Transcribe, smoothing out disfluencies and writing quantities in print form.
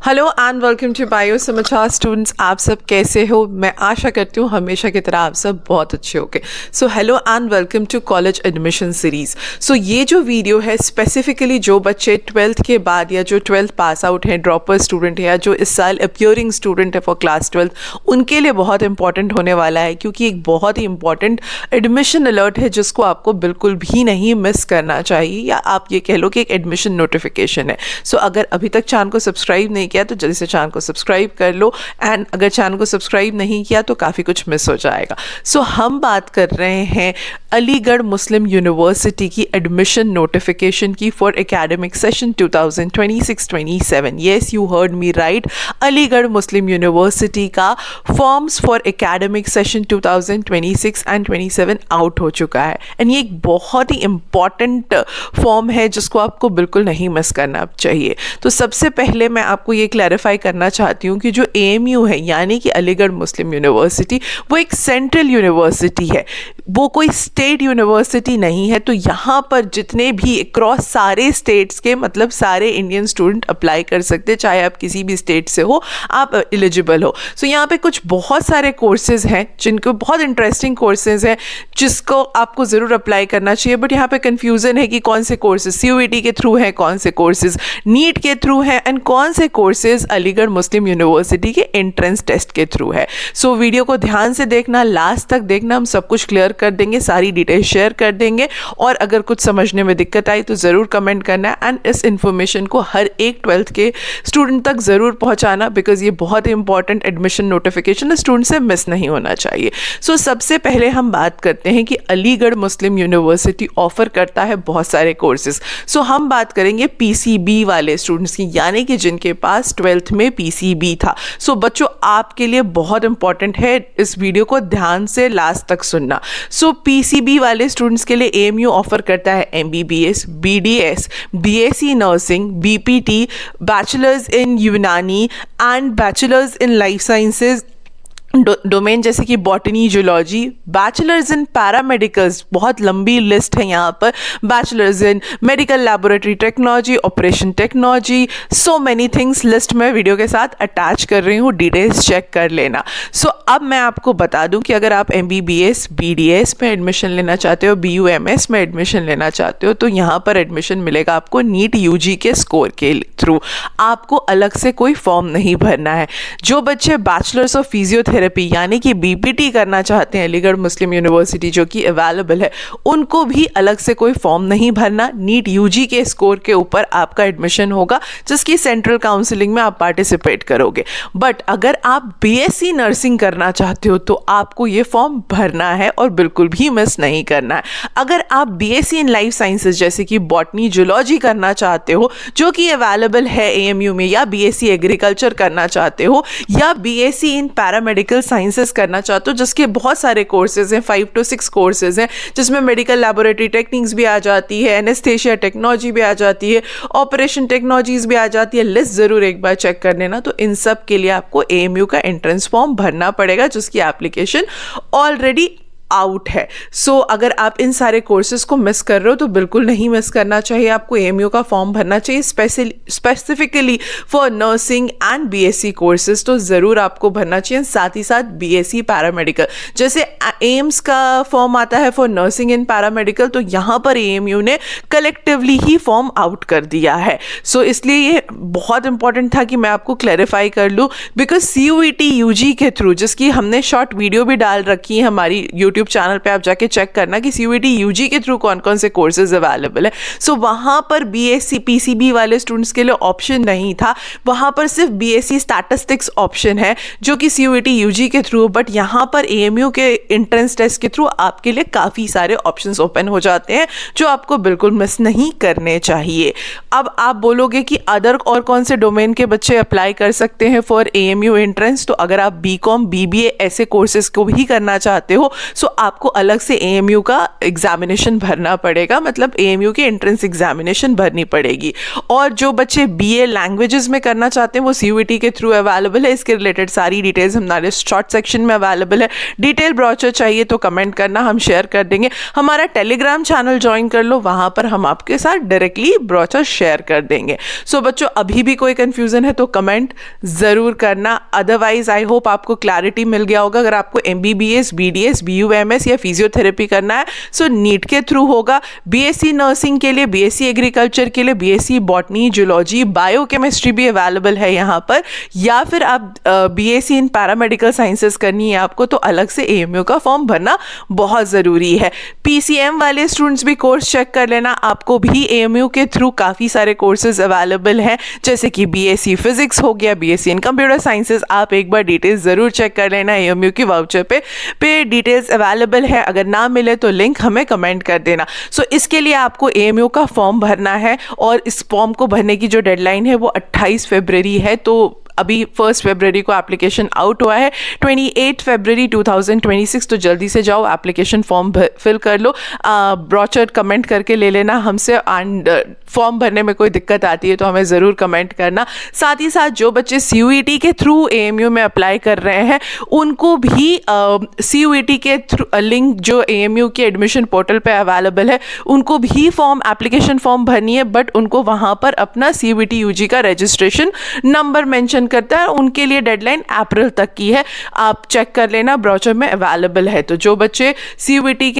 Hello and welcome to bio Samachar students. आप सब कैसे हो? मैं आशा करती हूँ हमेशा की तरह आप सब बहुत अच्छे होंगे। So hello and welcome to college admission series. So ये जो वीडियो है स्पेसिफिकली जो बच्चे 12th के बाद या जो 12th पास आउट हैं, ड्रॉपर स्टूडेंट है या जो इस साल अपियरिंग स्टूडेंट है फॉर क्लास 12th, उनके लिए बहुत इंपॉर्टेंट होने वाला है, क्योंकि एक बहुत ही इंपॉर्टेंट एडमिशन अलर्ट है जिसको आपको बिल्कुल भी नहीं मिस करना चाहिए, या आप ये कह लो कि एक एडमिशन नोटिफिकेशन है। सो अगर अभी तक चैनल को सब्सक्राइब नहीं किया तो जल्दी से चैनल को सब्सक्राइब कर लो, एंड अगर चैनल को सब्सक्राइब नहीं किया तो काफ़ी कुछ मिस हो जाएगा। सो हम बात कर रहे हैं अलीगढ़ मुस्लिम यूनिवर्सिटी की एडमिशन नोटिफिकेशन की for academic session 2026-27। Yes, you heard me right. Aligarh Muslim University का forms for academic session 2026 and 27 out हो चुका है, एंड ये एक बहुत ही इंपॉर्टेंट फॉर्म है जिसको आपको बिल्कुल नहीं मिस करना चाहिए। तो सबसे पहले मैं आपको ये क्लैरिफाई करना चाहती हूँ कि जो AMU है यानी कि अलीगढ़ मुस्लिम यूनिवर्सिटी, वो एक सेंट्रल यूनिवर्सिटी है, वो कोई स्टेट यूनिवर्सिटी नहीं है। तो यहाँ पर जितने भी अक्रॉस सारे स्टेट्स के, मतलब सारे इंडियन स्टूडेंट अप्लाई कर सकते हैं, चाहे आप किसी भी स्टेट से हो, आप एलिजिबल हो। सो यहाँ पे कुछ बहुत सारे कोर्सेज हैं जिनको बहुत इंटरेस्टिंग कोर्सेज हैं जिसको आपको ज़रूर अप्लाई करना चाहिए। बट यहाँ पे कन्फ्यूज़न है कि कौन से कोर्सेज CUET के थ्रू हैं, कौन से कोर्सेज नीट के थ्रू हैं, एंड कौन से कोर्सेज अलीगढ़ मुस्लिम यूनिवर्सिटी के एंट्रेंस टेस्ट के थ्रू है। सो वीडियो को ध्यान से देखना, लास्ट तक देखना, हम सब कुछ क्लियर कर देंगे, सारी डिटेल शेयर कर देंगे, और अगर कुछ समझने में दिक्कत आई तो ज़रूर कमेंट करना, एंड इस इन्फॉर्मेशन को हर एक 12th के स्टूडेंट तक ज़रूर पहुंचाना, बिकॉज ये बहुत इंपॉर्टेंट एडमिशन नोटिफिकेशन स्टूडेंट से मिस नहीं होना चाहिए। सो सबसे पहले हम बात करते हैं कि अलीगढ़ मुस्लिम यूनिवर्सिटी ऑफर करता है बहुत सारे कोर्सेज। सो हम बात करेंगे PCB वाले स्टूडेंट्स की, यानी कि जिनके पास 12th में PCB था। सो बच्चों, आपके लिए बहुत इंपॉर्टेंट है, इस वीडियो को ध्यान से लास्ट तक सुनना। सो PCB वाले स्टूडेंट्स के लिए AMU ऑफर करता है MBBS, BDS, BSc nursing, BPT, bachelors in Unani and bachelors in life sciences domain जैसे कि botany, zoology, bachelors in paramedicals, बहुत लंबी लिस्ट है यहाँ पर, bachelors in medical laboratory technology, operation technology, so many things. List में वीडियो के साथ अटैच कर रही हूँ, डिटेल्स चेक कर लेना। सो अब मैं आपको बता दूँ कि अगर आप MBBS, BDS में एडमिशन लेना चाहते हो, BUMS में एडमिशन लेना चाहते हो, तो यहाँ पर एडमिशन मिलेगा आपको नीट UG के स्कोर के थ्रू। आपको अलग से कोई फॉर्म नहीं भरना है। जो बच्चे बैचलर्स ऑफ फिजियोथेरेपी यानी कि BPT करना चाहते हैं अलीगढ़ मुस्लिम यूनिवर्सिटी, जो कि अवेलेबल है, उनको भी अलग से कोई फॉर्म नहीं भरना। नीट UG के स्कोर के ऊपर आपका एडमिशन होगा, जिसकी सेंट्रल काउंसलिंग में आप पार्टिसिपेट करोगे। बट अगर आप BSc नर्सिंग करना चाहते हो तो आपको ये फॉर्म भरना है और बिल्कुल भी मिस नहीं करना है। अगर आप BSc इन लाइफ साइंसेज जैसे कि बॉटनी, जूलॉजी करना चाहते हो, जो कि अवेलेबल है AMU में, या BSc एग्रीकल्चर करना चाहते हो, या BSc इन पैरामेडिकल साइंसेस करना चाहते हो, जिसके बहुत सारे कोर्सेज हैं, 5 to 6 कोर्सेज हैं, जिसमें मेडिकल लैबोरेटरी टेक्निक्स भी आ जाती है, एनेस्थेशिया टेक्नोलॉजी भी आ जाती है, ऑपरेशन टेक्नोलॉजीज भी आ जाती है। लिस्ट ज़रूर एक बार चेक कर लेना। तो इन सब के लिए आपको AMU का एंट्रेंस फॉर्म भरना पड़ेगा, जिसकी एप्लीकेशन ऑलरेडी आउट है। सो अगर आप इन सारे कोर्सेज को मिस कर रहे हो तो बिल्कुल नहीं मिस करना चाहिए। आपको AMU का फॉर्म भरना चाहिए specifically for nursing and BSc courses, तो ज़रूर आपको भरना चाहिए। साथ ही साथ BSc पैरामेडिकल, जैसे एम्स का फॉर्म आता है फॉर नर्सिंग इन पैरामेडिकल, तो यहाँ पर AMU ने कलेक्टिवली ही फॉर्म आउट कर दिया है। सो इसलिए ये बहुत इंपॉर्टेंट था कि मैं आपको क्लैरिफाई कर लूँ, बिकॉज CUET UG के थ्रू, जिसकी हमने शॉर्ट वीडियो भी डाल रखी है हमारी YouTube चैनल पे, आप जाके चेक करना कि CUET UG के थ्रू कौन कौन से कोर्सेज अवेलेबल है। सो वहाँ पर BSc PCB वाले स्टूडेंट्स के लिए ऑप्शन नहीं था, वहाँ पर सिर्फ BSc स्टैटिस्टिक्स ऑप्शन है, जो कि CUET UG के थ्रू। बट यहाँ पर AMU के एंट्रेंस टेस्ट के थ्रू आपके लिए काफ़ी सारे ऑप्शंस ओपन हो जाते हैं, जो आपको बिल्कुल मिस नहीं करने चाहिए। अब आप बोलोगे कि अदर और कौन से डोमेन के बच्चे अप्लाई कर सकते हैं फॉर AMU एंट्रेंस, तो अगर आप BCom BBA ऐसे कोर्सेज को भी करना चाहते हो, सो आपको अलग से AMU का एग्जामिनेशन भरना पड़ेगा, मतलब AMU की एंट्रेंस एग्जामिनेशन भरनी पड़ेगी। और जो बच्चे BA लैंग्वेजेस में करना चाहते हैं वो CUET के थ्रू अवेलेबल है। इसके रिलेटेड सारी डिटेल्स हमारे शॉर्ट सेक्शन में अवेलेबल है। डिटेल ब्रोचर चाहिए तो कमेंट करना, हम शेयर कर देंगे। हमारा टेलीग्राम चैनल ज्वाइन कर लो, वहां पर हम आपके साथ डायरेक्टली ब्रोचर शेयर कर देंगे। सो बच्चों, अभी भी कोई कंफ्यूजन है तो कमेंट ज़रूर करना। अदरवाइज आई होप आपको क्लैरिटी मिल गया होगा। अगर आपको MBBS, BDS, BUMS या फिजियोथेरेपी करना है सो नीट के थ्रू होगा। BSc नर्सिंग के लिए, BSc एग्रीकल्चर के लिए, BSc बॉटनी, जूलॉजी, बायोकेमिस्ट्री भी अवेलेबल है यहाँ पर। या फिर आप BSc इन पैरामेडिकल साइंसेस करनी है आपको तो अलग से AMU का फॉर्म भरना बहुत ज़रूरी है। PCM वाले स्टूडेंट्स भी कोर्स चेक कर लेना, आपको भी AMU के थ्रू काफ़ी सारे कोर्सेज अवेलेबल हैं, जैसे कि BSc फिजिक्स हो गया, BSc इन कंप्यूटर साइंसेस। आप एक बार डिटेल्स ज़रूर चेक कर लेना। AMU की वाउचर पे डिटेल्स अवेलेबल है, अगर ना मिले तो लिंक हमें कमेंट कर देना। सो इसके लिए आपको AMU का फॉर्म भरना है और इस फॉर्म को भरने की जो डेडलाइन है वो 28 फरवरी है। तो अभी 1 फरवरी को एप्लीकेशन आउट हुआ है, 28 फरवरी 2026, तो जल्दी से जाओ एप्लीकेशन फॉर्म फिल कर लो। ब्रोचर कमेंट करके ले लेना हमसे, एंड फॉर्म भरने में कोई दिक्कत आती है तो हमें ज़रूर कमेंट करना। साथ ही साथ जो बच्चे CUET के थ्रू AMU में अप्लाई कर रहे हैं उनको भी CUET के थ्रू लिंक जो AMU के एडमिशन पोर्टल पे अवेलेबल है उनको भी एप्लीकेशन फॉर्म भरनी है, बट उनको वहाँ पर अपना CUET UG का रजिस्ट्रेशन नंबर मेंशन करता है। उनके लिए डेडलाइन अप्रैल तक की है, आप चेक कर लेना, ब्रोचर में अवेलेबल है। तो जो बच्चे CUET